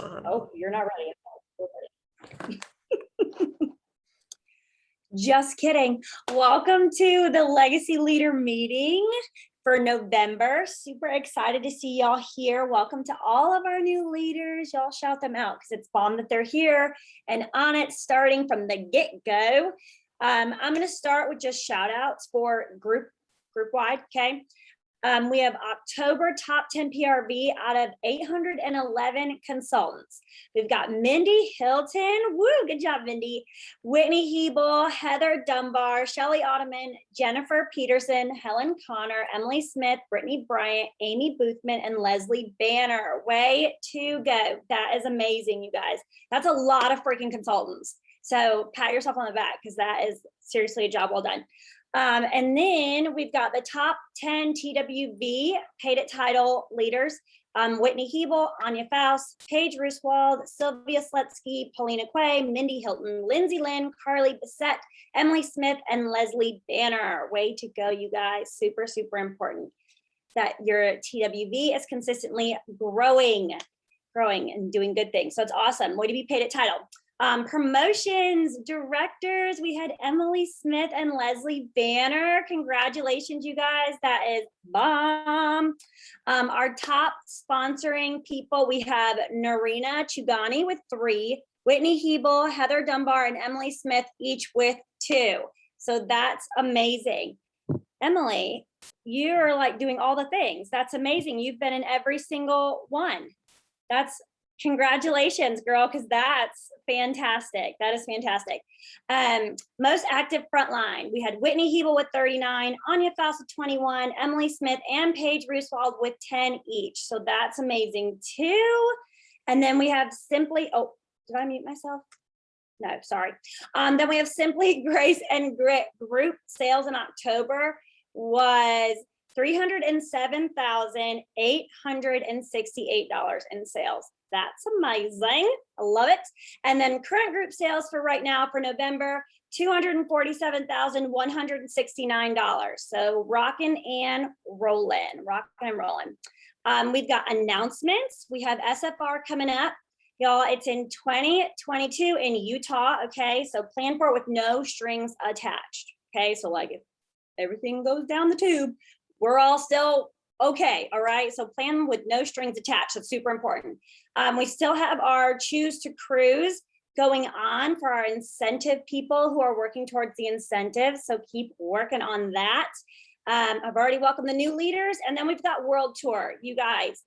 Oh, you're not ready. Just kidding. Welcome to the Legacy Leader meeting for November. Super excited to see y'all here. Welcome to all of our new leaders. Y'all shout them out because it's bomb that they're here and on it starting from the get-go. I'm going to start with just shout outs for group wide. Okay. We have October top 10 PRV out of 811 consultants. We've got Mindy Hilton. Woo, good job, Mindy. Whitney Hebel, Heather Dunbar, Shelly Ottoman, Jennifer Peterson, Helen Connor, Emily Smith, Brittany Bryant, Amy Boothman, and Leslie Banner. Way to go. That is amazing, you guys. That's a lot of freaking consultants. So pat yourself on the back because that is seriously a job well done. And then we've got the top 10 TWV paid at title leaders. Whitney Hebel, Anya Faust, Paige Rooswald, Sylvia Slutsky, Paulina Quay, Mindy Hilton, Lindsay Lynn, Carly Bissett, Emily Smith, and Leslie Banner. Way to go, you guys. Super, super important that your TWV is consistently growing and doing good things. So it's awesome. Way to be paid at title. Promotions directors, we had Emily Smith and Leslie Banner. Congratulations, you guys. That is bomb. Our top sponsoring people, we have Narina Chugani with 3, Whitney Hebel, Heather Dunbar, and Emily Smith, each with 2. So that's amazing. Emily, you're like doing all the things. That's amazing. You've been in every single one. That's congratulations, girl, because that's fantastic. That is fantastic. Most active frontline, we had Whitney Hebel with 39, Anya Faust with 21, Emily Smith and Paige Rooswald with 10 each. So that's amazing too. And then we have Simply, oh, did I mute myself? No, sorry. Then we have Simply Grace and Grit group sales in October was $307,868 in sales. That's amazing. I love it. And then current group sales for right now for November, $247,169. So rocking and rolling. We've got announcements. We have SFR coming up. Y'all, it's in 2022 in Utah. Okay, so plan for it with no strings attached. Okay, so like if everything goes down the tube, we're all still okay, all right? So plan with no strings attached. That's super important. We still have our Choose to Cruise going on for our incentive people who are working towards the incentives. So keep working on that. I've already welcomed the new leaders. And then we've got World Tour. You guys,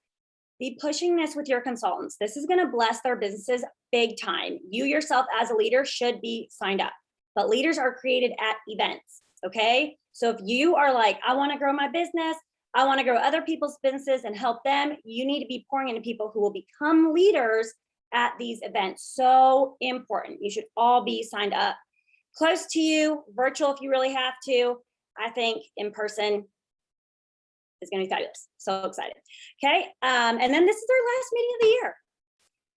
be pushing this with your consultants. This is gonna bless their businesses big time. You yourself as a leader should be signed up, but leaders are created at events, okay? So if you are like, I wanna grow my business, I want to grow other people's businesses and help them, you need to be pouring into people who will become leaders at these events. So important. You should all be signed up. Close to you, virtual if you really have to. I think in person is going to be fabulous. So excited. Okay. And then this is our last meeting of the year.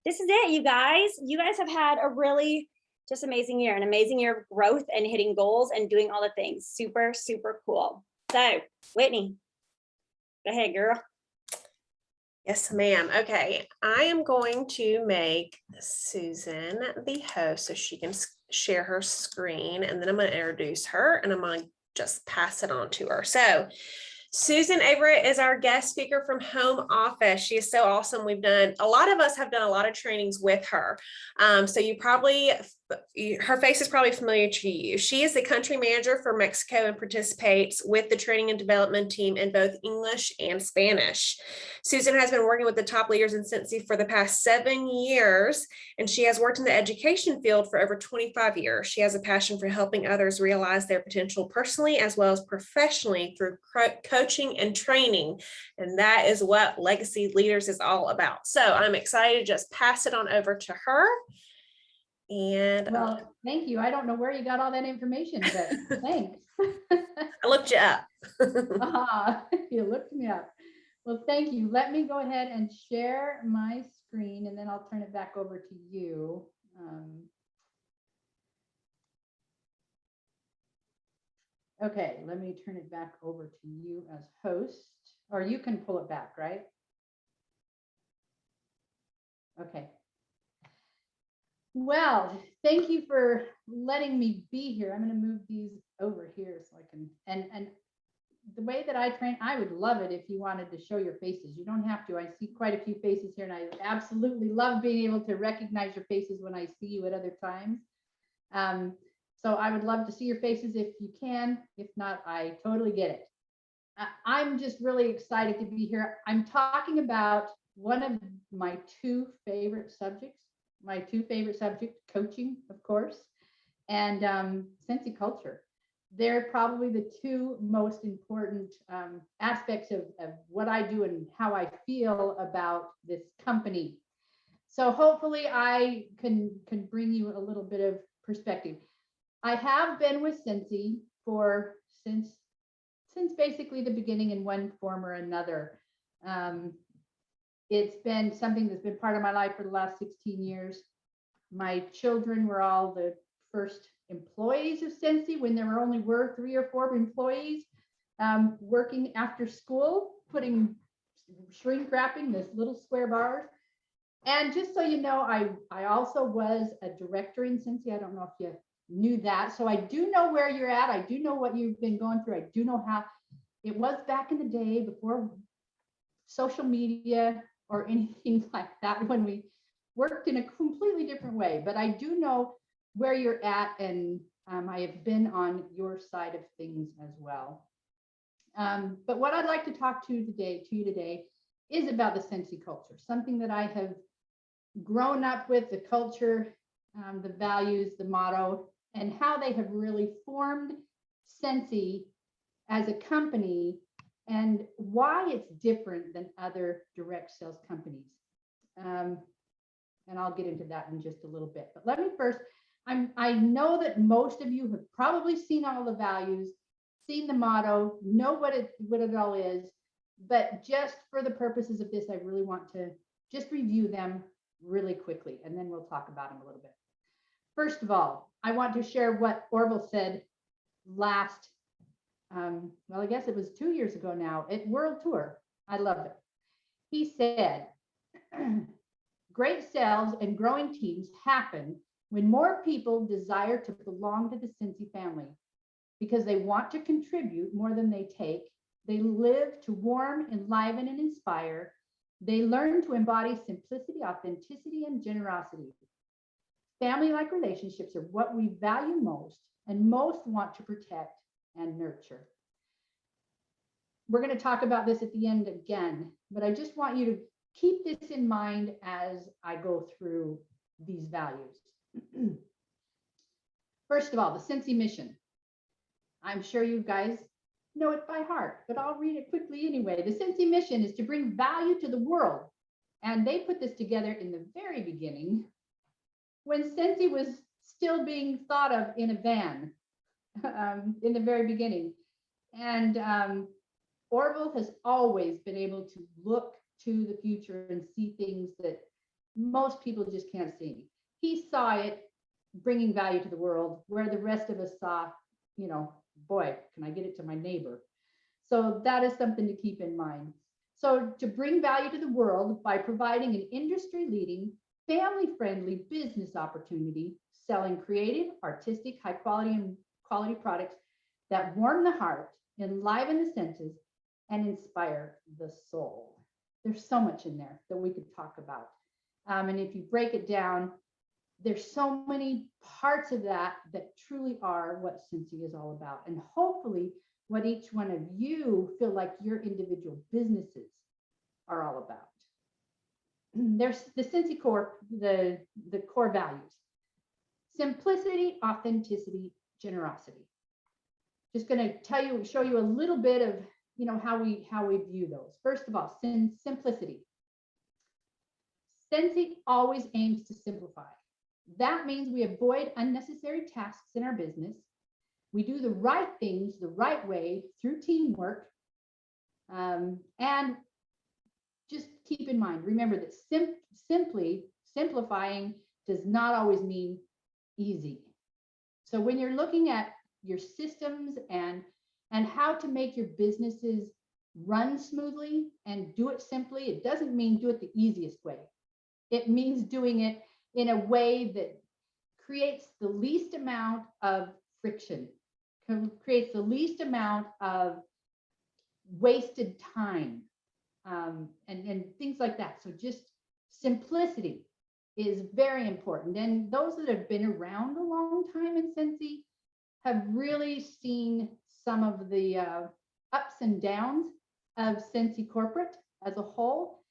This is it, you guys. You guys have had a really just amazing year, an amazing year of growth and hitting goals and doing all the things. Super, super cool. So, Whitney. Go ahead, girl. Yes, ma'am. Okay, I am going to make Susan the host so she can share her screen, and then I'm going to introduce her and I'm going to just pass it on to her. So Susan Averett is our guest speaker from home office. She is so awesome. A lot of us have done a lot of trainings with her. So her face is probably familiar to you. She is the country manager for Mexico and participates with the training and development team in both English and Spanish. Susan has been working with the top leaders in Scentsy for the past 7 years, and she has worked in the education field for over 25 years. She has a passion for helping others realize their potential personally as well as professionally through coaching and training. And that is what Legacy Leaders is all about. So I'm excited to just pass it on over to her. And well, thank you. I don't know where you got all that information, but thanks. I looked you up. You looked me up. Well, thank you. Let me go ahead and share my screen and then I'll turn it back over to you. Okay, let me turn it back over to you as host, or you can pull it back, right? Okay, Well, thank you for letting me be here. I'm going to move these over here so I can, and the way that I train, I would love it if you wanted to show your faces. You don't have to. I see quite a few faces here, and I absolutely love being able to recognize your faces when I see you at other times. So I would love to see your faces if you can. If not, I totally get it. I'm just really excited to be here. I'm talking about one of my two favorite subjects, coaching, of course, and Scentsy Culture. They're probably the two most important aspects of what I do and how I feel about this company. So hopefully I can bring you a little bit of perspective. I have been with Scentsy since basically the beginning in one form or another. It's been something that's been part of my life for the last 16 years. My children were all the first employees of Scentsy when there only were 3 or 4 employees working after school, shrink wrapping this little square bars. And just so you know, I also was a director in Scentsy. I don't know if you knew that. So I do know where you're at. I do know what you've been going through. I do know how it was back in the day before social media or anything like that, when we worked in a completely different way. But I do know where you're at, and I have been on your side of things as well. But what I'd like to talk to you today is about the Scentsy culture, something that I have grown up with, the culture, the values, the motto, and how they have really formed Scentsy as a company, and why it's different than other direct sales companies. And I'll get into that in just a little bit. But let me first, I know that most of you have probably seen all the values, seen the motto, know what it all is, but just for the purposes of this, I really want to just review them really quickly, and then we'll talk about them a little bit. First of all, I want to share what Orville said last, well, I guess it was 2 years ago now at World Tour. I loved it. He said, great sales and growing teams happen when more people desire to belong to the Scentsy family because they want to contribute more than they take. They live to warm, enliven, and inspire. They learn to embody simplicity, authenticity, and generosity. Family-like relationships are what we value most and most want to protect and nurture. We're going to talk about this at the end again, but I just want you to keep this in mind as I go through these values. First of all, the Scentsy mission. I'm sure you guys know it by heart, but I'll read it quickly anyway. The Scentsy mission is to bring value to the world. And they put this together in the very beginning when Scentsy was still being thought of in a van in the very beginning. And Orville has always been able to look to the future and see things that most people just can't see. He saw it bringing value to the world where the rest of us saw, you know, boy, can I get it to my neighbor? So that is something to keep in mind. So to bring value to the world by providing an industry-leading, family-friendly business opportunity, selling creative, artistic, high quality products that warm the heart, enliven the senses, and inspire the soul. There's so much in there that we could talk about. And if you break it down, there's so many parts of that that truly are what Scentsy is all about. And hopefully what each one of you feel like your individual businesses are all about. There's the Scentsy core, the core values: simplicity, authenticity, generosity. Just going to show you a little bit of, you know, how we view those. First of all, simplicity. Scentsy always aims to simplify. That means we avoid unnecessary tasks in our business. We do the right things the right way through teamwork. And just keep in mind, remember that simplifying does not always mean easy. So when you're looking at your systems and how to make your businesses run smoothly and do it simply, it doesn't mean do it the easiest way. It means doing it in a way that creates the least amount of friction, creates the least amount of wasted time, and things like that. So just simplicity is very important. And those that have been around a long time in Scentsy have really seen some of the ups and downs of Scentsy corporate as a whole,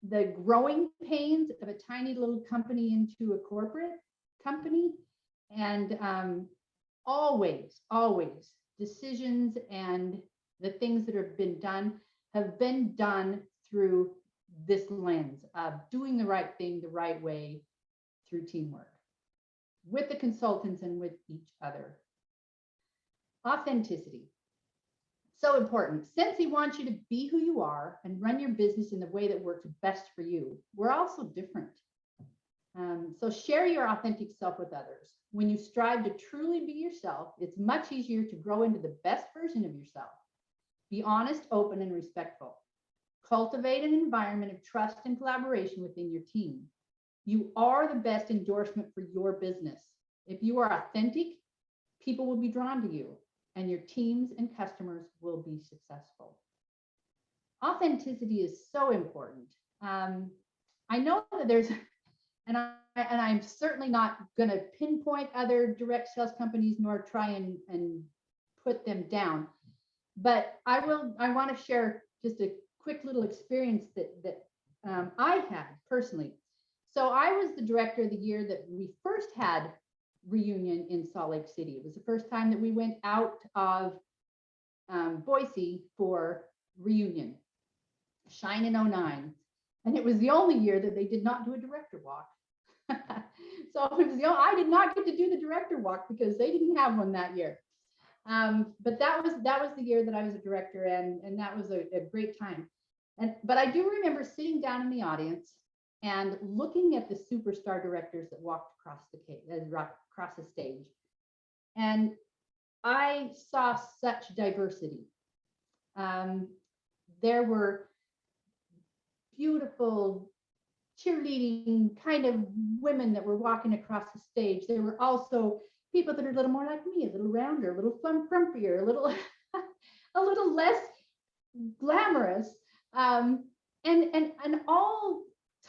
the growing pains of a tiny little company into a corporate company, and always decisions and the things that have been done through this lens of doing the right thing the right way through teamwork with the consultants and with each other. Authenticity, so important. Scentsy wants you to be who you are and run your business in the way that works best for you. We're also different. So share your authentic self with others. When you strive to truly be yourself, it's much easier to grow into the best version of yourself. Be honest, open, and respectful. Cultivate an environment of trust and collaboration within your team. You are the best endorsement for your business. If you are authentic, people will be drawn to you, and your teams and customers will be successful. Authenticity is so important. I know that there's, and I'm certainly not going to pinpoint other direct sales companies nor try and put them down, but I want to share just a quick little experience that I had personally. So I was the director the year that we first had reunion in Salt Lake City. It was the first time that we went out of Boise for reunion, Shine in 09. And it was the only year that they did not do a director walk. So it was I did not get to do the director walk because they didn't have one that year. But that was the year that I was a director, and that was a great time. But I do remember sitting down in the audience and looking at the superstar directors that walked across the stage. And I saw such diversity. There were beautiful cheerleading kind of women that were walking across the stage. There were also people that are a little more like me, a little rounder, a little frumpier, a little a little less glamorous, and all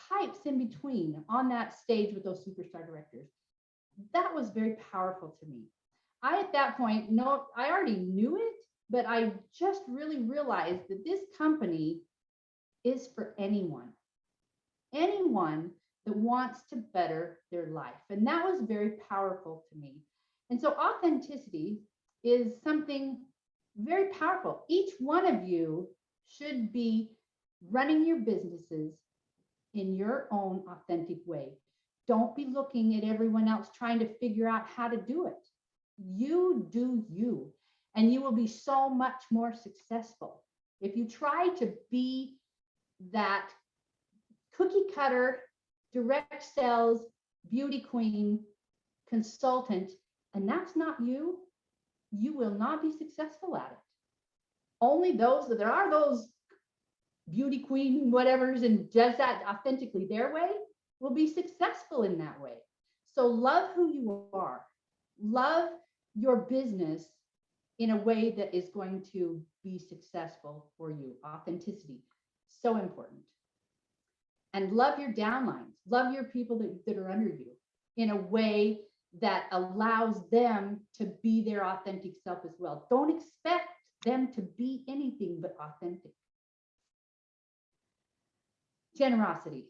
types in between on that stage with those superstar directors. That was very powerful to me. I, at that point, I already knew it, but I just really realized that this company is for anyone that wants to better their life. And that was very powerful to me. And so authenticity is something very powerful. Each one of you should be running your businesses in your own authentic way. Don't be looking at everyone else trying to figure out how to do it. You do you, and you will be so much more successful. If you try to be that cookie cutter, direct sales, beauty queen, consultant, and that's not you, you will not be successful at it. Only those that there are those beauty queen whatevers and does that authentically their way will be successful in that way. So love who you are. Love your business in a way that is going to be successful for you. Authenticity, so important. And love your downlines. Love your people that are under you in a way that allows them to be their authentic self as well. Don't expect them to be anything but authentic. Generosity,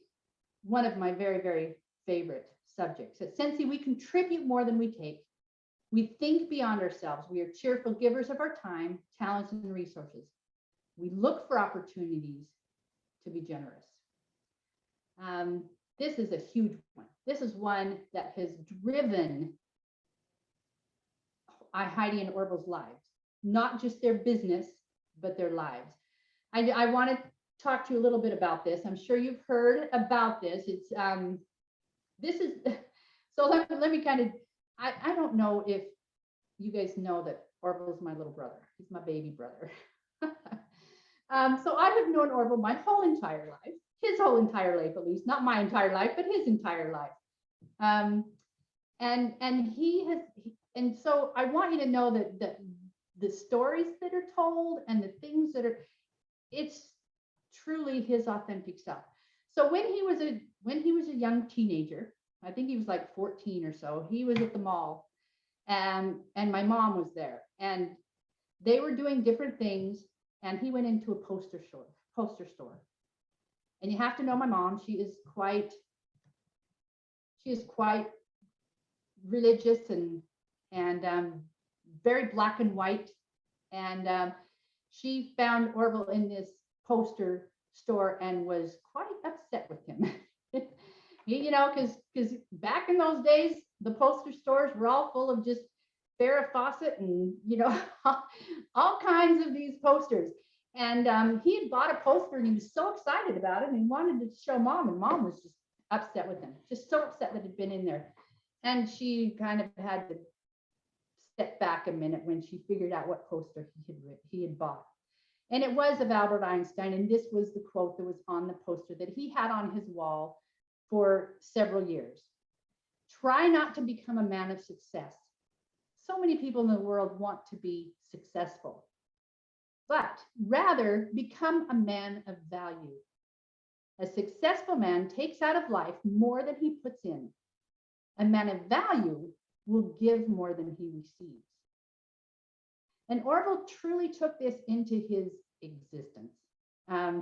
one of my very, very favorite subjects. At Scentsy, we contribute more than we take. We think beyond ourselves. We are cheerful givers of our time, talents, and resources. We look for opportunities to be generous. This is a huge one. This is one that has driven Heidi and Orville's lives, not just their business, but their lives. I want to talk to you a little bit about this. I'm sure you've heard about this. It's so let me kind of, I don't know if you guys know that Orville is my little brother. He's my baby brother. So I have known Orville my whole entire life, his whole entire life, at least, not my entire life, but his entire life. And and so I want you to know that the stories that are told and the things that are, it's truly his authentic self. So when he was a young teenager, I think he was like 14 or so, he was at the mall, and my mom was there, and they were doing different things, and he went into a poster store. And you have to know my mom, she is quite religious and very black and white. And she found Orville in this poster store and was quite upset with him. Because back in those days, the poster stores were all full of just Farrah Fawcett and all kinds of these posters. And he had bought a poster and he was so excited about it and he wanted to show mom, and mom was just upset with him, just so upset that it had been in there. And she kind of had to step back a minute when she figured out what poster he had bought. And it was of Albert Einstein. And this was the quote that was on the poster that he had on his wall for several years. Try not to become a man of success. So many people in the world want to be successful, but rather become a man of value. A successful man takes out of life more than he puts in. A man of value will give more than he receives. And Orville truly took this into his existence.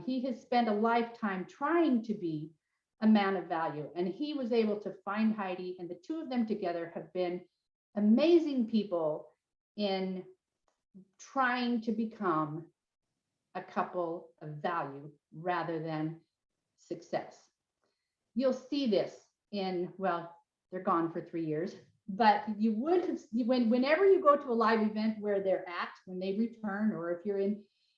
He has spent a lifetime trying to be a man of value, and he was able to find Heidi, and the two of them together have been amazing people in trying to become a couple of value rather than success. You'll see this well, they're gone for 3 years, but you would have, whenever you go to a live event where they're at, when they return, or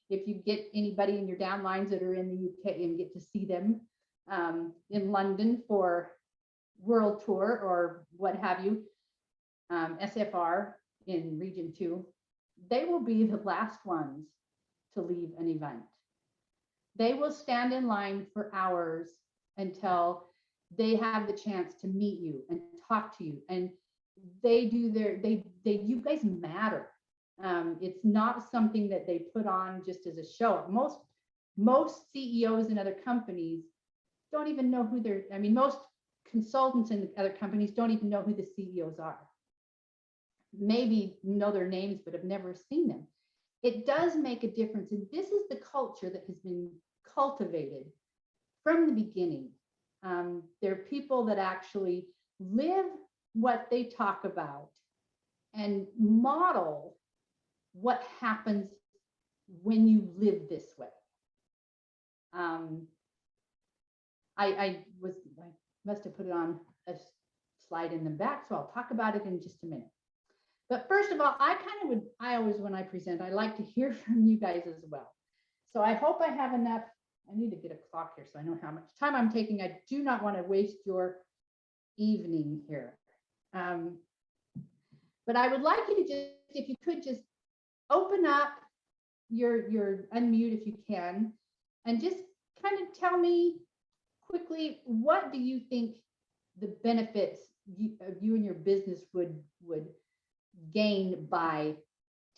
if you get anybody in your downlines that are in the UK and get to see them in London for World Tour or what have you, SFR in Region 2, they will be the last ones to leave an event. They will stand in line for hours until they have the chance to meet you and talk to you, and they do you guys matter. It's not something that they put on just as a show. Most CEOs in other companies don't even know who most consultants in other companies don't even know who the CEOs are. Maybe know their names, but have never seen them. It does make a difference. And this is the culture that has been cultivated from the beginning. They're people that actually live what they talk about and model what happens when you live this way. I must have put it on a slide in the back, so I'll talk about it in just a minute. But first of all, I always, when I present, I like to hear from you guys as well. So I hope I have enough. I need to get a clock here so I know how much time I'm taking. I do not want to waste your evening here. But I would like you to just, if you could just open up your unmute if you can, and just kind of tell me quickly, what do you think the benefits of you and your business would gain by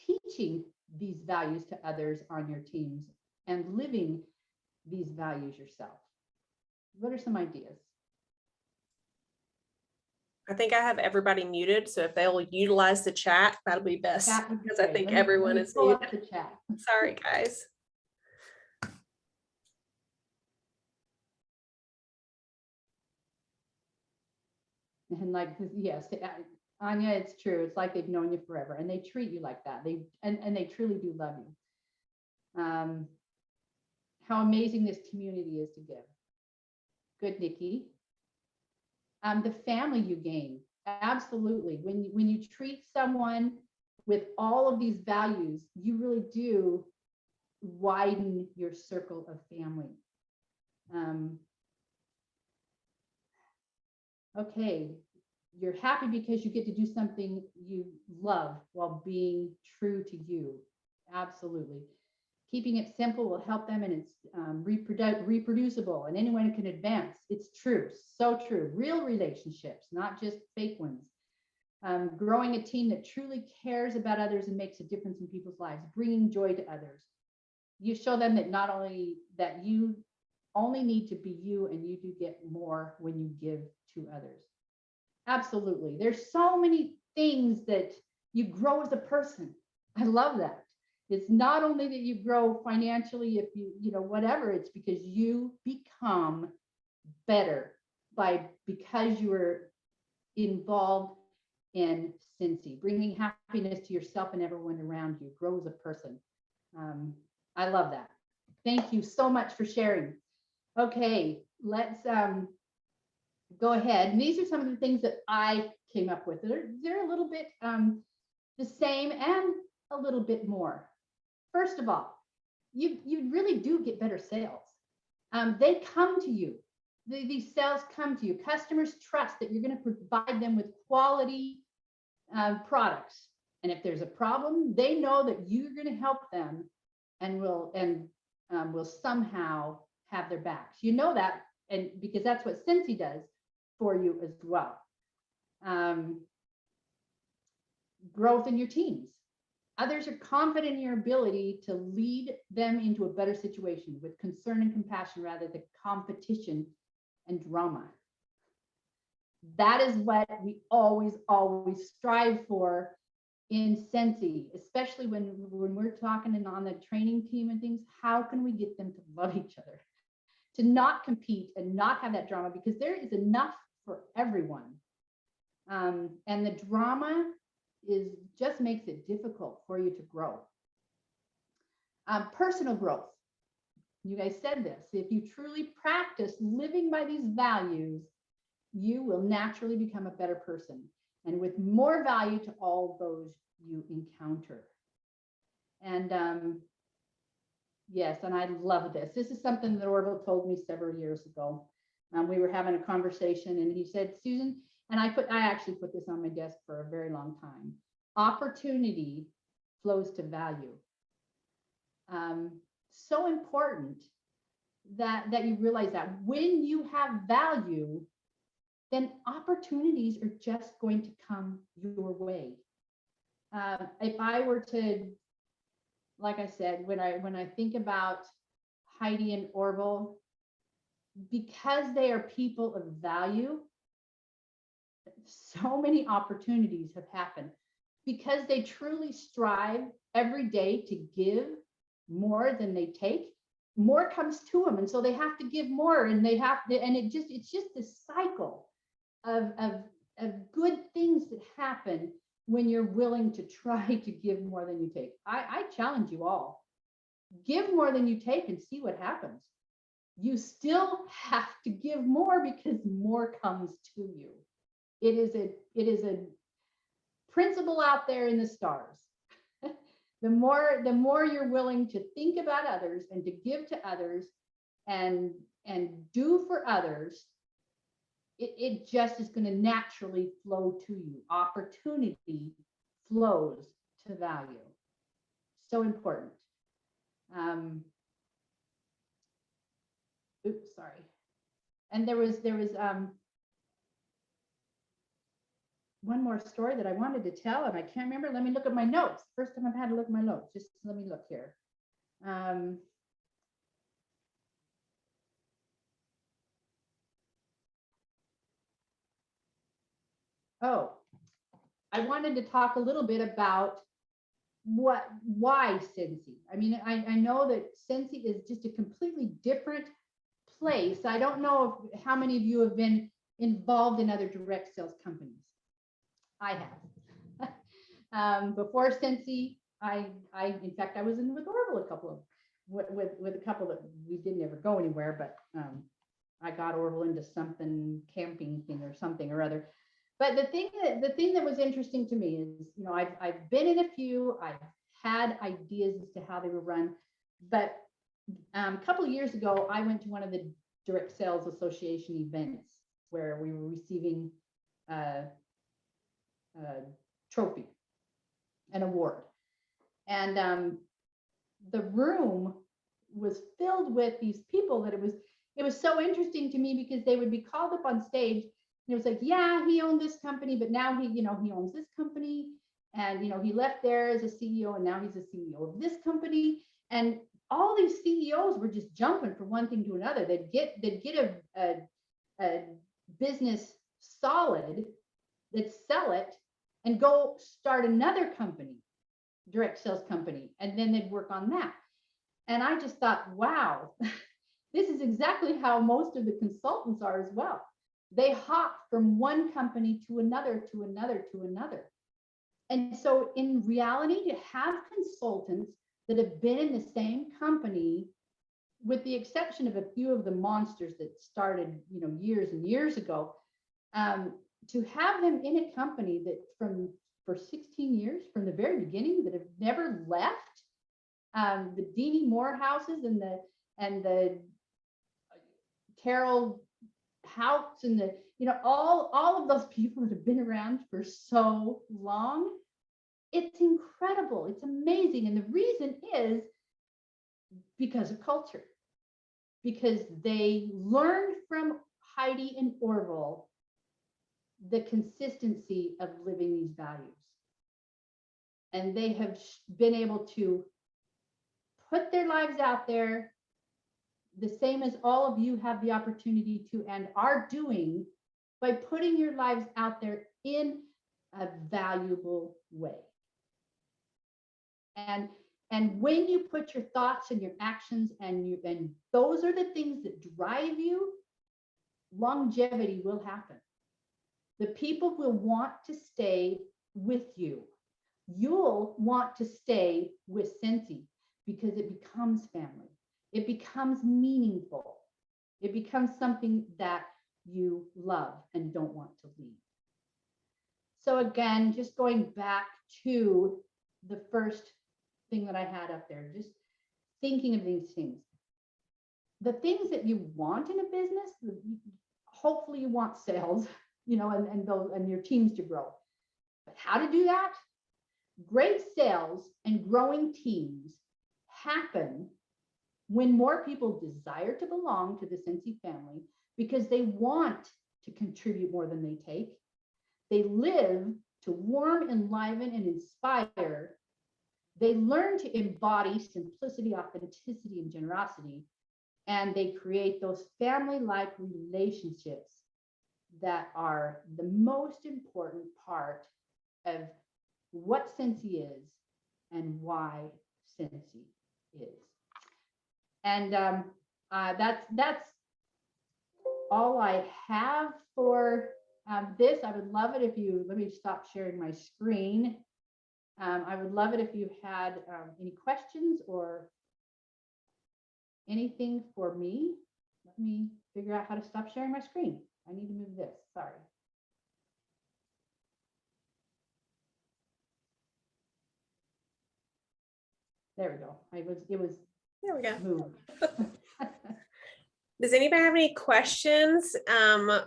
teaching these values to others on your teams and living these values yourself? What are some ideas? I think I have everybody muted, so if they'll utilize the chat, that'll be best, because I think everyone is pull up muted. the chat. Sorry, guys. And like, yes, Anya, it's true. It's like they've known you forever, and they treat you like that. And they truly do love you. How amazing this community is to give. Good, Nikki. The family you gain, absolutely. When you treat someone with all of these values, you really do widen your circle of family. Okay, you're happy because you get to do something you love while being true to you. Absolutely. Keeping it simple will help them, and it's reproducible, and anyone can advance. It's true, so true. Real relationships, not just fake ones. growing a team that truly cares about others and makes a difference in people's lives, bringing joy to others. You show them that not only that you only need to be you, and you do get more when you give to others. Absolutely. There's so many things that you grow as a person. I love that. It's not only that you grow financially, if you know, whatever, it's because you become better because you were involved in Scentsy, bringing happiness to yourself and everyone around you, grow as a person. I love that. Thank you so much for sharing. Okay, let's go ahead. And these are some of the things that I came up with. They're a little bit the same and a little bit more. First of all, you really do get better sales. They come to you. These sales come to you. Customers trust that you're going to provide them with quality products. And if there's a problem, they know that you're going to help them and will somehow have their backs. You know that, and because that's what Scentsy does for you as well. Growth in your teams. Others are confident in your ability to lead them into a better situation with concern and compassion rather than competition and drama. That is what we always strive for in Scentsy, especially when we're talking and on the training team and things. How can we get them to love each other, to not compete and not have that drama, because there is enough for everyone. And the drama just makes it difficult for you to grow. Personal growth. You guys said this. If you truly practice living by these values, you will naturally become a better person and with more value to all those you encounter. And yes, and I love this. This is something that Orville told me several years ago. We were having a conversation and he said, Susan, and I actually put this on my desk for a very long time. Opportunity flows to value. So important that you realize that when you have value, then opportunities are just going to come your way. If I were to, like I said, when I think about Heidi and Orville, because they are people of value, so many opportunities have happened because they truly strive every day to give more than they take. More comes to them, and so they have to give more, and they have to, and it's just this cycle of good things that happen when you're willing to try to give more than you take. I challenge you all, give more than you take and see what happens. You still have to give more because more comes to you. It is a principle out there in the stars. The more you're willing to think about others and to give to others and do for others, it just is going to naturally flow to you. Opportunity flows to value. So important. Oops, sorry. And there was one more story that I wanted to tell, and I can't remember. Let me look at my notes. First time I've had to look at my notes. Just let me look here. Oh, I wanted to talk a little bit about why Scentsy. I mean, I know that Scentsy is just a completely different place. I don't know how many of you have been involved in other direct sales companies. I have. Before Scentsy, in fact, I was in with Orville with a couple that we didn't ever go anywhere, but I got Orville into something camping thing or something or other. But the thing that was interesting to me is, you know, I've been in a few, I've had ideas as to how they were run, but a couple of years ago, I went to one of the Direct Sales Association events where we were receiving a trophy, an award, and the room was filled with these people that it was so interesting to me because they would be called up on stage And it was like, yeah, he owned this company, but now he, he owns this company. And, he left there as a CEO and now he's a CEO of this company. And all these CEOs were just jumping from one thing to another. They'd get a business solid, they'd sell it and go start another company, direct sales company. And then they'd work on that. And I just thought, wow, this is exactly how most of the consultants are as well. They hop from one company to another, to another, to another. And so in reality, to have consultants that have been in the same company, with the exception of a few of the monsters that started, years and years ago, to have them in a company that for 16 years, from the very beginning, that have never left, the Deanie Morehouses and the Carol Houts and all of those people that have been around for so long. It's incredible. It's amazing. And the reason is because of culture, because they learned from Heidi and Orville the consistency of living these values. And they have been able to put their lives out there the same as all of you have the opportunity to and are doing, by putting your lives out there in a valuable way. And when you put your thoughts and your actions and those are the things that drive you, longevity will happen. The people will want to stay with you. You'll want to stay with Scentsy because it becomes family. It becomes meaningful. It becomes something that you love and don't want to leave. So again, just going back to the first thing that I had up there, just thinking of these things. The things that you want in a business, hopefully you want sales, and your teams to grow. But how to do that? Great sales and growing teams happen when more people desire to belong to the Scentsy family because they want to contribute more than they take. They live to warm, enliven, and inspire. They learn to embody simplicity, authenticity, and generosity. And they create those family-like relationships that are the most important part of what Scentsy is and why Scentsy is. And that's all I have for this. I would love it if you, let me stop sharing my screen. I would love it if you had any questions or anything for me. Let me figure out how to stop sharing my screen. I need to move this, sorry. There we go. There we go. Moved. Does anybody have any questions,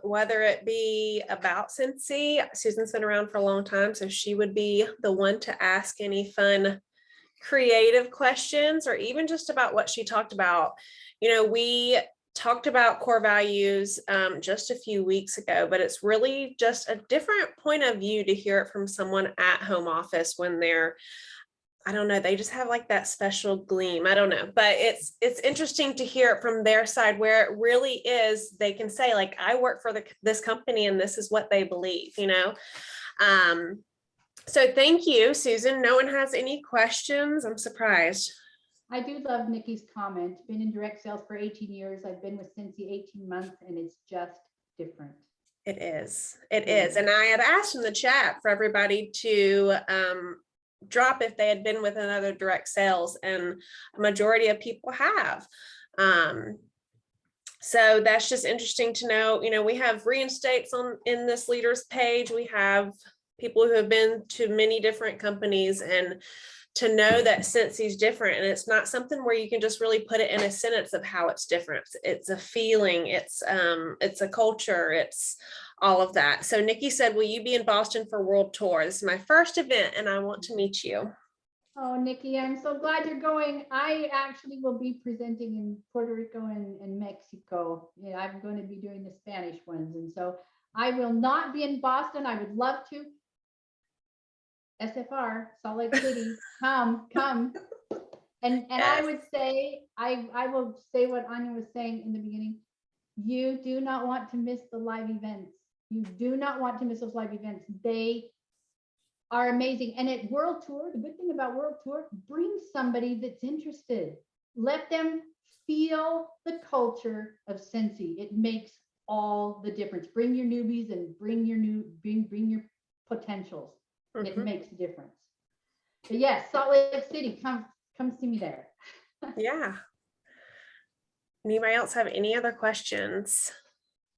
whether it be about Scentsy? Susan's been around for a long time, so she would be the one to ask any fun, creative questions, or even just about what she talked about. We talked about core values just a few weeks ago, but it's really just a different point of view to hear it from someone at home office when they're, I don't know, they just have like that special gleam. I don't know, but it's interesting to hear it from their side where it really is. They can say like, I work for this company and this is what they believe, So thank you, Susan. No one has any questions. I'm surprised. I do love Nikki's comment. Been in direct sales for 18 years. I've been with Scentsy 18 months and it's just different. It is. It is. And I had asked in the chat for everybody to drop if they had been with another direct sales, and a majority of people have. So that's just interesting to know. We have reinstates in this leaders page. We have people who have been to many different companies, and to know that Scentsy's different, and it's not something where you can just really put it in a sentence of how it's different. It's a feeling, it's a culture, it's all of that. So Nikki said, will you be in Boston for World Tour? This is my first event and I want to meet you. Oh, Nikki, I'm so glad you're going. I actually will be presenting in Puerto Rico and Mexico. Yeah, I'm going to be doing the Spanish ones. And so I will not be in Boston. I would love to. SFR, Salt Lake City, come. And I Yes. would say, I will say what Anya was saying in the beginning. You do not want to miss the live events. You do not want to miss those live events. They are amazing. And at World Tour, the good thing about World Tour, bring somebody that's interested. Let them feel the culture of Scentsy. It makes all the difference. Bring your newbies and bring your potentials. It makes a difference. But yes, Salt Lake City, come see me there. Yeah. Anybody else have any other questions?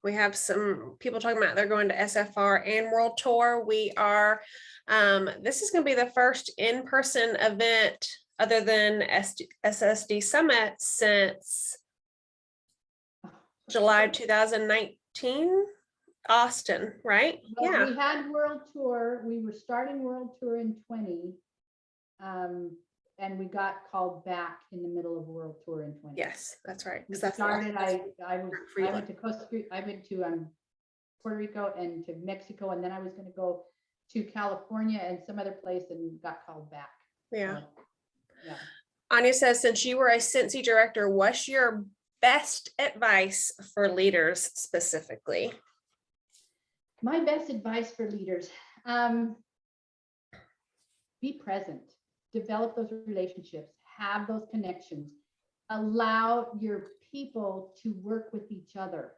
We have some people talking about they're going to SFR and World Tour. We are, this is going to be the first in-person event other than SSD Summit since July 2019, Austin, right? Well, Yeah. we had World Tour. We were starting World Tour in 20. And we got called back in the middle of World Tour in 20. Yes, that's right. We 'Cause that's started, I Freeland. went to Puerto Rico and to Mexico, and then I was going to go to California and some other place and got called back. Yeah. So, yeah. Anya says, since you were a Scentsy director, what's your best advice for leaders specifically? My best advice for leaders, be present, develop those relationships, have those connections, allow your people to work with each other,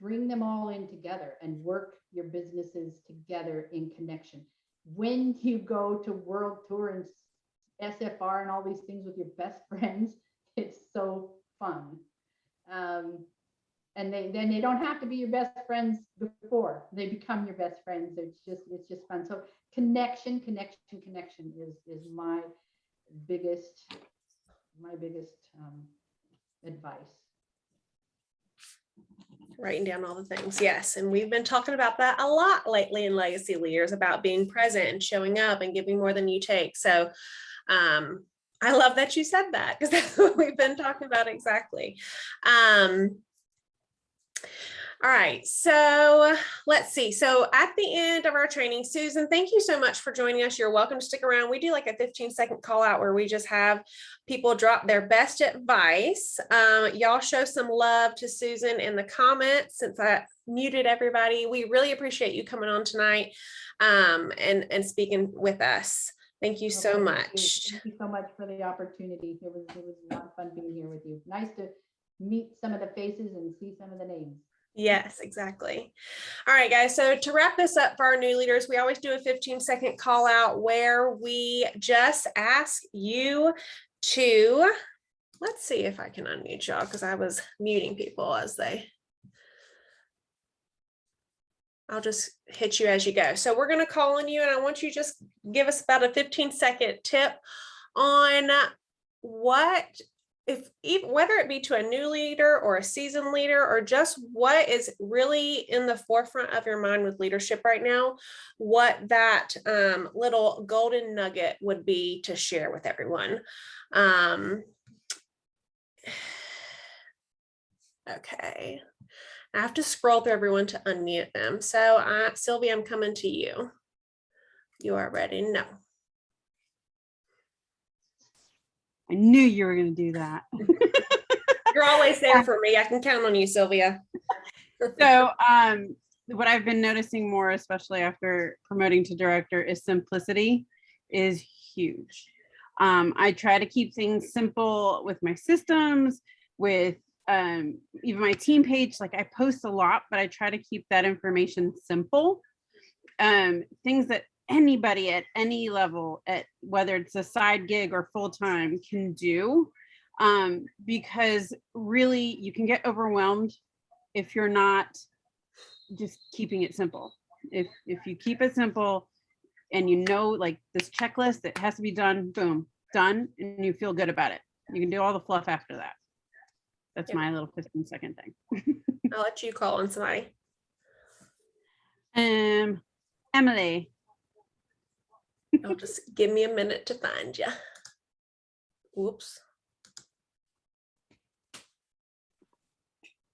bring them all in together and work your businesses together in connection. When you go to World Tour and SFR and all these things with your best friends, it's so fun. And they don't have to be your best friends before they become your best friends. It's just fun. So connection is my biggest advice. Writing down all the things. Yes. And we've been talking about that a lot lately in Legacy Leaders, about being present and showing up and giving more than you take. So I love that you said that, because that's what we've been talking about exactly. All right, so let's see. So at the end of our training, Susan, thank you so much for joining us. You're welcome to stick around. We do like a 15-second call out where we just have people drop their best advice. Y'all show some love to Susan in the comments since I muted everybody. We really appreciate you coming on tonight and speaking with us. Thank you so much. Thank you so much for the opportunity. It was a lot of fun being here with you. Nice to meet some of the faces and see some of the names. Yes, exactly. All right, guys. So to wrap this up for our new leaders, we always do a 15-second call out where we just ask you to, let's see if I can unmute y'all, because I was muting people I'll just hit you as you go. So we're going to call on you, and I want you to just give us about a 15-second tip on whether it be to a new leader or a seasoned leader, or just what is really in the forefront of your mind with leadership right now, what that little golden nugget would be to share with everyone. Okay. I have to scroll through everyone to unmute them. So Sylvia, I'm coming to you. You are ready? No. I knew you were going to do that. You're always there for me. I can count on you, Sylvia. So what I've been noticing more, especially after promoting to director, is simplicity is huge. I try to keep things simple with my systems, with even my team page. Like, I post a lot, but I try to keep that information simple. Things that anybody at any level, at whether it's a side gig or full-time, can do, because really you can get overwhelmed if you're not just keeping it simple. If you keep it simple and you know, like this checklist that has to be done, boom, done, and you feel good about it. You can do all the fluff after that. That's my little 15-second thing. I'll let you call on somebody. Emily. I'll just give me a minute to find you. Whoops.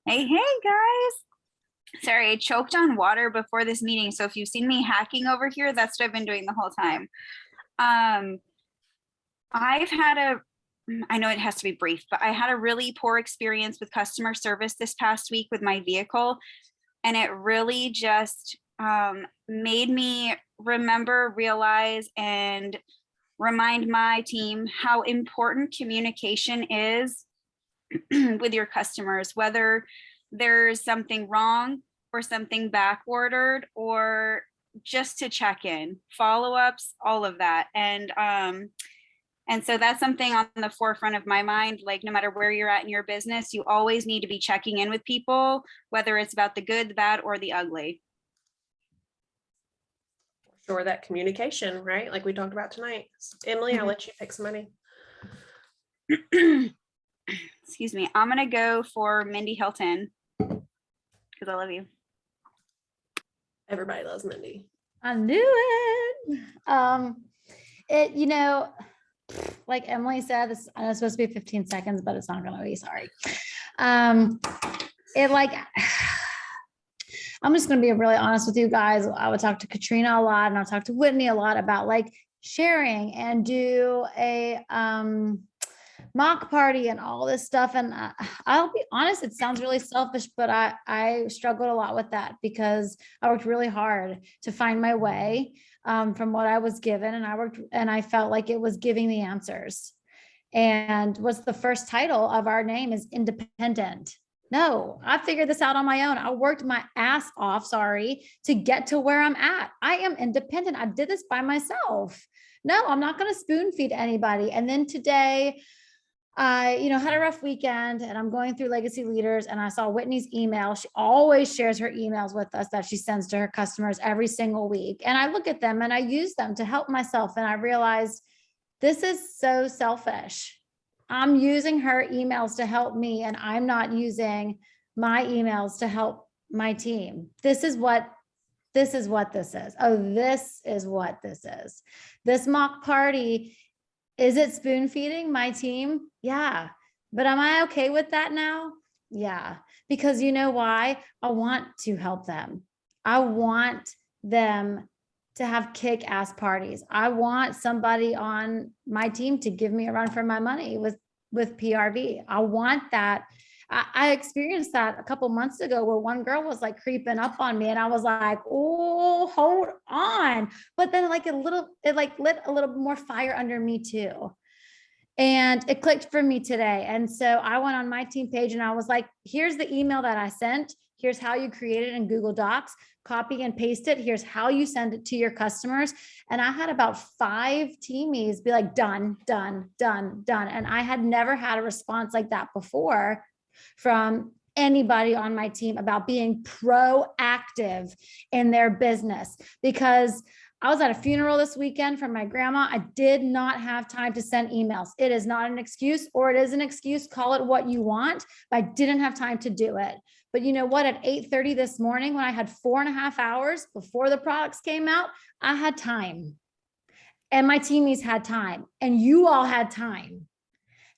Hey, guys. Sorry, I choked on water before this meeting. So if you've seen me hacking over here, that's what I've been doing the whole time. I've had I know it has to be brief, but I had a really poor experience with customer service this past week with my vehicle. And it really just made me realize, and remind my team how important communication is with your customers, whether there's something wrong or something back ordered, or just to check in, follow-ups, all of that. And so that's something on the forefront of my mind. Like, no matter where you're at in your business, you always need to be checking in with people, whether it's about the good, the bad, or the ugly. Sure, that communication, right? Like we talked about tonight. Emily, I'll let you pick some money. Excuse me. I'm gonna go for Mindy Hilton because I love you. Everybody loves Mindy. I knew it. Like Emily said, this I know it's supposed to be 15 seconds, but it's not gonna be, sorry. I'm just gonna be really honest with you guys. I would talk to Katrina a lot, and I'll talk to Whitney a lot about like sharing and do a mock party and all this stuff. And I'll be honest, it sounds really selfish, but I struggled a lot with that because I worked really hard to find my way from what I was given. And I felt like it was giving the answers. And what's the first title of our name is independent. No, I figured this out on my own. I worked my ass off, to get to where I'm at. I am independent. I did this by myself. No, I'm not going to spoon feed anybody. And then today, I, had a rough weekend, and I'm going through Legacy Leaders, and I saw Whitney's email. She always shares her emails with us that she sends to her customers every single week. And I look at them and I use them to help myself. And I realized this is so selfish. I'm using her emails to help me, and I'm not using my emails to help my team. This is what this is. Oh, this is what this is. This mock party, is it spoon feeding my team? Yeah. But am I okay with that now? Yeah. Because you know why? I want to help them. I want them to have kick-ass parties. I want somebody on my team to give me a run for my money with PRV. I want that. I experienced that a couple months ago where one girl was like creeping up on me, and I was like, oh, hold on. But then it lit a little more fire under me too. And it clicked for me today. And so I went on my team page and I was like, here's the email that I sent. Here's how you create it in Google Docs, copy and paste it. Here's how you send it to your customers. And I had about 5 teamies be like, done, done, done, done. And I had never had a response like that before from anybody on my team about being proactive in their business. Because I was at a funeral this weekend for my grandma. I did not have time to send emails. It is not an excuse, or it is an excuse. Call it what you want, but I didn't have time to do it. But you know what? At 8:30 this morning, when I had 4.5 hours before the products came out, I had time. And my teamies had time. And you all had time.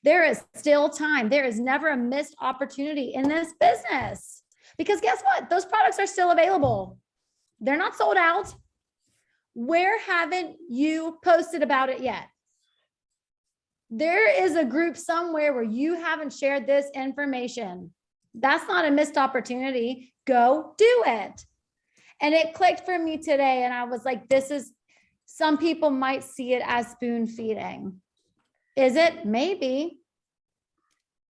There is still time. There is never a missed opportunity in this business. Because guess what? Those products are still available. They're not sold out. Where haven't you posted about it yet? There is a group somewhere where you haven't shared this information. That's not a missed opportunity. Go do it. And it clicked for me today. And I was like, some people might see it as spoon feeding. Is it? Maybe.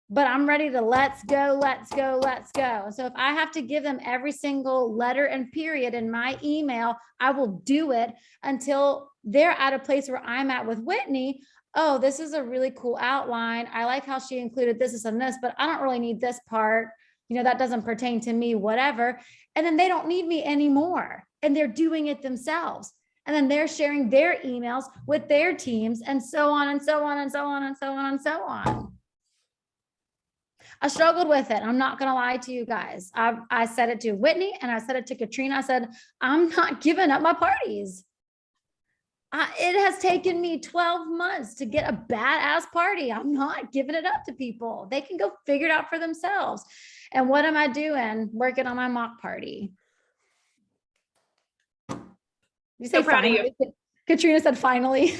But I'm ready to let's go, let's go, let's go. So if I have to give them every single letter and period in my email, I will do it until they're at a place where I'm at with Whitney. Oh, this is a really cool outline. I like how she included this and this, but I don't really need this part. That doesn't pertain to me, whatever. And then they don't need me anymore. And they're doing it themselves. And then they're sharing their emails with their teams, and so on and so on and so on and so on and so on. I struggled with it. I'm not going to lie to you guys. I said it to Whitney and I said it to Katrina. I said, I'm not giving up my parties. It has taken me 12 months to get a badass party. I'm not giving it up to people. They can go figure it out for themselves. And what am I doing? Working on my mock party. You say So proud of you. finally? Katrina said finally.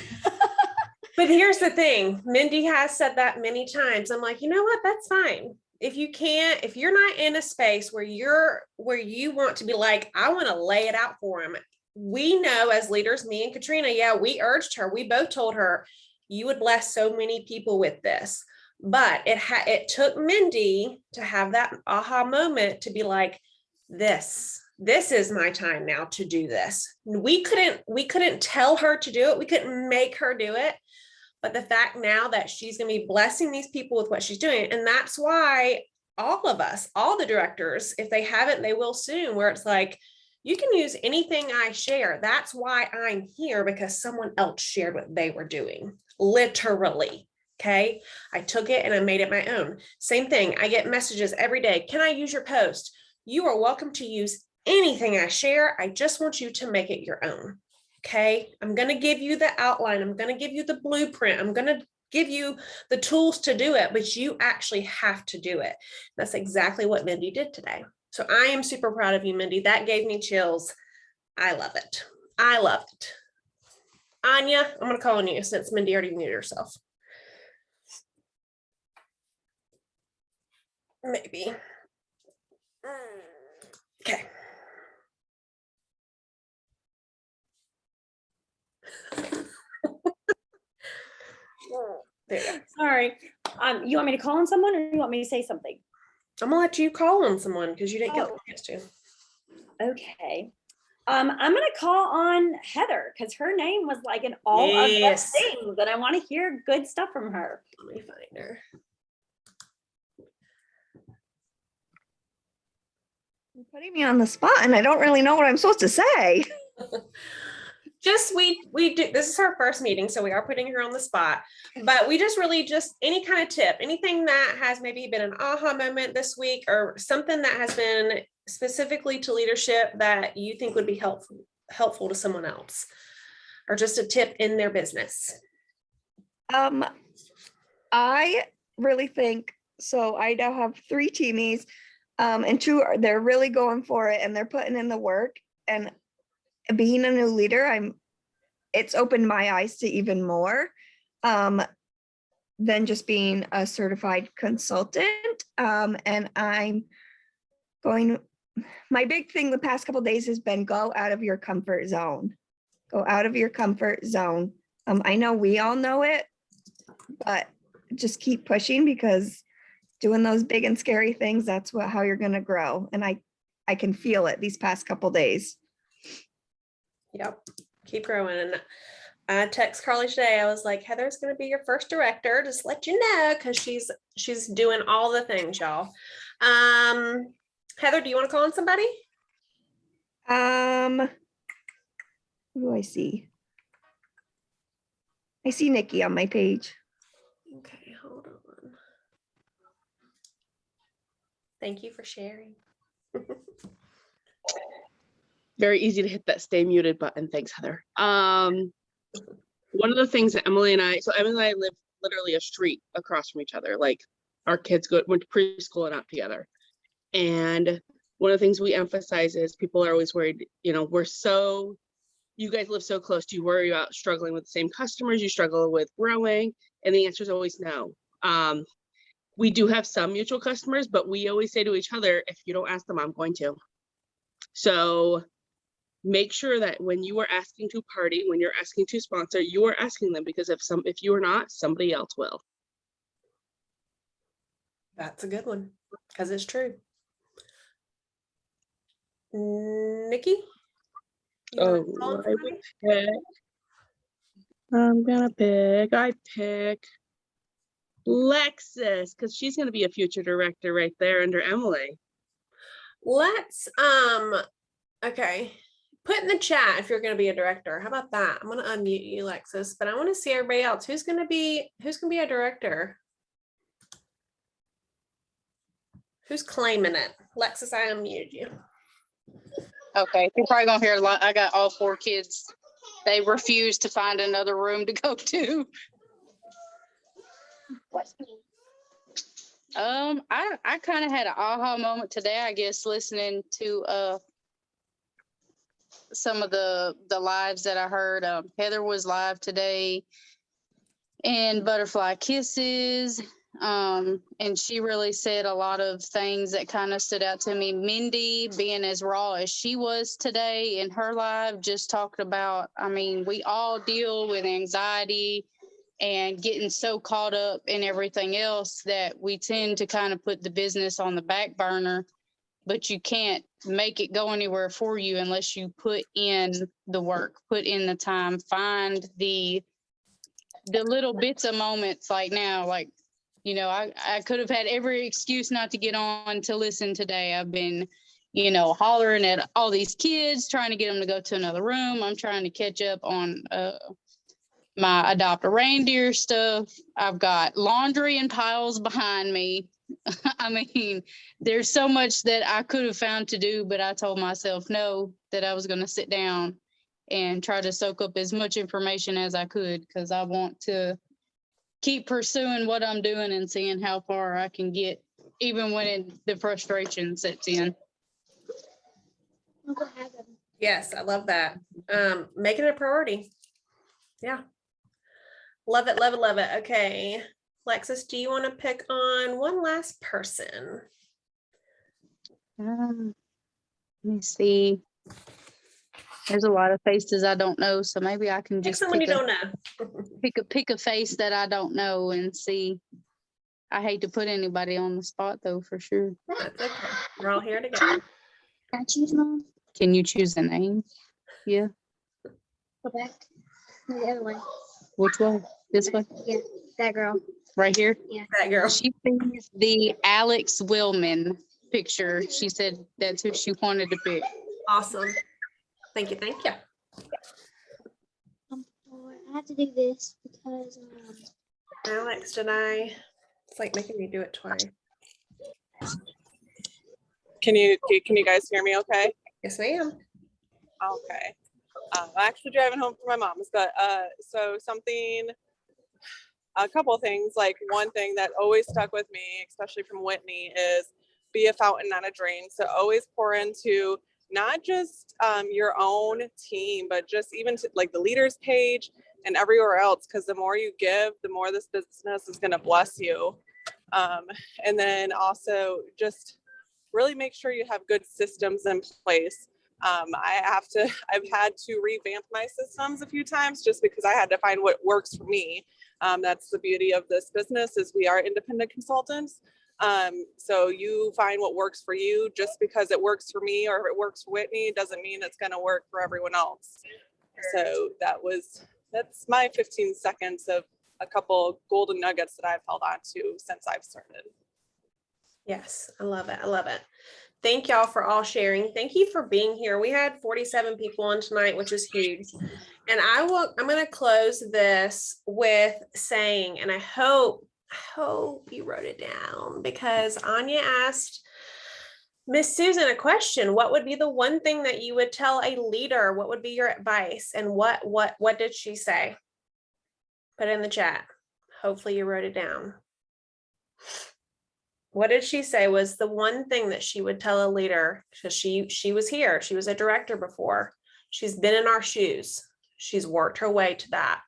But here's the thing, Mindy has said that many times. I'm like, you know what? That's fine. If you're not in a space where you want to be like, I want to lay it out for him. We know as leaders, me and Katrina, yeah, we urged her. We both told her, you would bless so many people with this. But it took Mindy to have that aha moment to be like, this is my time now to do this. We couldn't tell her to do it. We couldn't make her do it. But the fact now that she's going to be blessing these people with what she's doing, and that's why all of us, all the directors, if they haven't, they will soon, where it's like, you can use anything I share. That's why I'm here, because someone else shared what they were doing, literally. Okay. I took it and I made it my own. Same thing. I get messages every day. Can I use your post? You are welcome to use anything I share. I just want you to make it your own. Okay. I'm going to give you the outline. I'm going to give you the blueprint. I'm going to give you the tools to do it, but you actually have to do it. That's exactly what Mindy did today. So I am super proud of you, Mindy. That gave me chills. I love it. I love it. Anya, I'm going to call on you since Mindy already muted herself. Maybe. Okay. There you go. Sorry. You want me to call on someone or you want me to say something? I'm gonna let you call on someone because you didn't get the chance to. Okay. I'm gonna call on Heather because her name was like in all of the Yes. things, and I want to hear good stuff from her. Let me find her. You're putting me on the spot and I don't really know what I'm supposed to say. Just we do, this is her first meeting, so we are putting her on the spot, but we just really just any kind of tip, anything that has maybe been an aha moment this week or something that has been specifically to leadership that you think would be helpful to someone else, or just a tip in their business. I really think so. I now have 3 teamies, and 2 they're really going for it and they're putting in the work. And being a new leader, it's opened my eyes to even more than just being a certified consultant. And my big thing the past couple of days has been go out of your comfort zone. Go out of your comfort zone. I know we all know it, but just keep pushing, because doing those big and scary things, that's how you're going to grow. And I can feel it these past couple of days. Yep, keep growing. And I text Carly today. I was like, Heather's going to be your first director. Just let you know, because she's doing all the things, y'all. Heather, do you want to call on somebody? Who do I see? I see Nikki on my page. Okay, hold on. Thank you for sharing. Very easy to hit that stay muted button. Thanks, Heather. One of the things that Emily and I live literally a street across from each other. Like our kids went to preschool and out together. And one of the things we emphasize is people are always worried, you guys live so close. Do you worry about struggling with the same customers? You struggle with growing? And the answer is always no. We do have some mutual customers, but we always say to each other, if you don't ask them, I'm going to. So make sure that when you are asking to party, when you're asking to sponsor, you are asking them, because if you are not, somebody else will. That's a good one, because it's true. Nikki? Oh, I pick Lexus, because she's going to be a future director right there under Emily. Let's, okay. Put in the chat if you're going to be a director. How about that? I'm going to unmute you, Lexus, but I want to see everybody else. Who's going to be a director? Who's claiming it? Lexus, I unmuted you. Okay, you're probably gonna hear a lot. I got all 4 kids. They refuse to find another room to go to. I kind of had an aha moment today, I guess, listening to some of the lives that I heard. Heather was live today, and Butterfly Kisses. And she really said a lot of things that kind of stood out to me. Mindy, being as raw as she was today in her live, just talked about, I mean, we all deal with anxiety and getting so caught up in everything else that we tend to kind of put the business on the back burner, but you can't make it go anywhere for you unless you put in the work, put in the time, find the little bits of moments like now, like, you know, I could have had every excuse not to get on to listen today. I've been, you know, hollering at all these kids, trying to get them to go to another room. I'm trying to catch up on my adopt a reindeer stuff. I've got laundry and piles behind me. I mean, there's so much that I could have found to do, but I told myself no, that I was going to sit down and try to soak up as much information as I could, because I want to keep pursuing what I'm doing and seeing how far I can get, even when the frustration sets in. Yes, I love that. Make it a priority. Yeah. Love it, love it, love it. Okay. Lexus, do you want to pick on one last person? Let me see. There's a lot of faces I don't know, so maybe I can Pick just someone you don't know. pick a face that I don't know and see. I hate to put anybody on the spot though, for sure. That's okay. We're all here together. Can I choose, Mom? Can you choose a name? Yeah. Go back. No, the other way. Which one? This one? Yeah, that girl. Right here? That girl. She sees the Alex Willman picture. She said that's who she wanted to pick. Awesome. Thank you. Thank you. I have to do this because Alex, did I? It's like making me do it twice. Can you guys hear me okay? Yes, ma'am. Okay. I'm actually driving home from my mom's, but so a couple of things, like one thing that always stuck with me, especially from Whitney, is be a fountain, not a drain. So always pour into not just your own team, but just even to, like, the leaders page and everywhere else, because the more you give, the more this business is going to bless you. And then also just really make sure you have good systems in place. I've had to revamp my systems a few times just because I had to find what works for me. That's the beauty of this business, is we are independent consultants. So you find what works for you. Just because it works for me or it works for Whitney doesn't mean it's going to work for everyone else. So that's my 15 seconds of a couple golden nuggets that I've held on to since I've started. Yes, I love it. I love it. Thank y'all for all sharing. Thank you for being here. We had 47 people on tonight, which is huge. And I'm going to close this with saying, and I hope you wrote it down, because Anya asked Miss Susan a question. What would be the one thing that you would tell a leader? What would be your advice? And what did she say? Put it in the chat. Hopefully you wrote it down. What did she say was the one thing that she would tell a leader? Because she was here. She was a director before. She's been in our shoes. She's worked her way to that.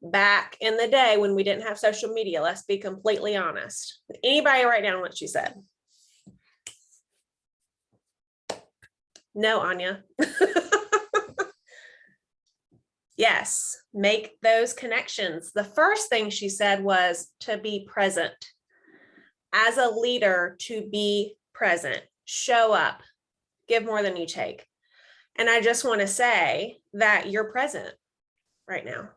Back in the day when we didn't have social media, let's be completely honest. Did anybody write down what she said? No, Anya. Yes, make those connections. The first thing she said was to be present. As a leader, to be present, show up, give more than you take. And I just want to say that you're present right now.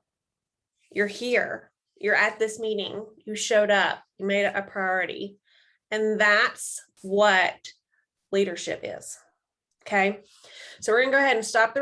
You're here. You're at this meeting. You showed up. You made it a priority. And that's what leadership is. Okay. So we're going to go ahead and stop the recording.